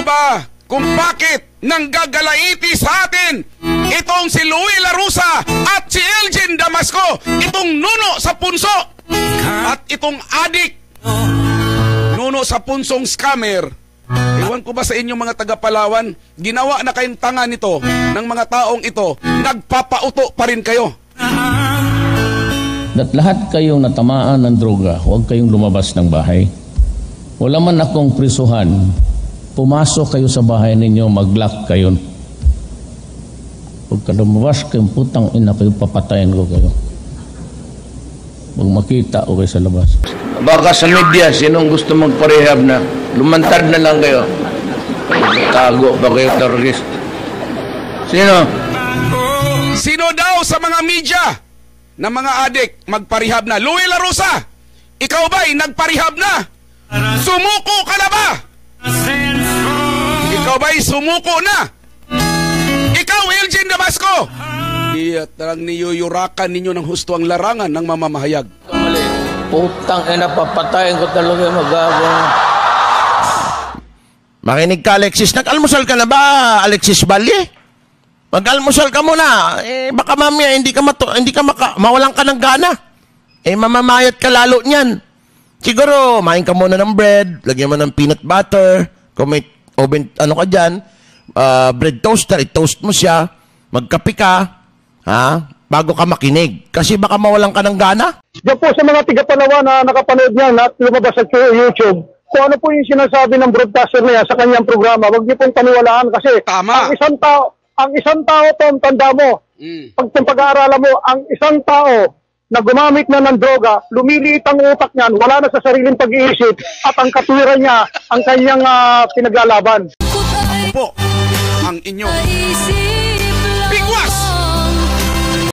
ba kung bakit nanggagalaiti sa atin itong si Louie Larusa at si Elgin Damasco, itong nuno sa punso at itong adik, nuno sa punsong scammer? Ewan ko ba sa inyong mga taga-Palawan, ginawa na kayong tanga nito ng mga taong ito, nagpapauto pa rin kayo. At lahat kayong natamaan ng droga, huwag kayong lumabas ng bahay. Wala man akong prisuhan, pumasok kayo sa bahay ninyo, mag-lock kayo. Huwag ka lumabas kayong putang ina kayo, papatayin ko kayo. Huwag makita o kayo sa labas. Baka sa media, sinong gusto magparehab na, lumantad na lang kayo. Tago ba kayo, terrorist? Sino? Sino daw sa mga media na mga adik magparehab na? Louie Larusa, ikaw ba'y nagparehab na? Sumuko ka na ba? Ikaw ba'y sumuko na? Ikaw, Elgin Damasco, iyan lang niyuyurakan ninyo ng husto ang larangan ng mamamahayag. Kamali. Putang ina, papatayin ko talaga magagawin. Makinig ka, Alexis. Nag-almusal ka na ba, Alexis Valle? Mag-almusal ka muna. Baka mamaya hindi ka mawalan ka ng gana. Mamamayat ka lalo niyan. Siguro, main ka muna ng bread, lagyan mo ng peanut butter, kung may oven, ano ka dyan, bread toaster, i-toast mo siya, magkape ka, bago ka makinig. Kasi baka mawalan ka ng gana. Diyan po sa mga tiga-Palawan na nakapanood niyan at lumabas sa YouTube, kung ano po yung sinasabi ng broadcaster na yan sa kanyang programa, huwag niyo pong paniwalaan kasi Tama. ang isang tao, Tom, tanda mo, pag-aaralan mo, ang isang tao na gumamit na ng droga, lumiliit ang utak niyan, wala na sa sariling pag-iisip, at ang katwiran niya, ang kanyang pinaglalaban. Po, ang inyong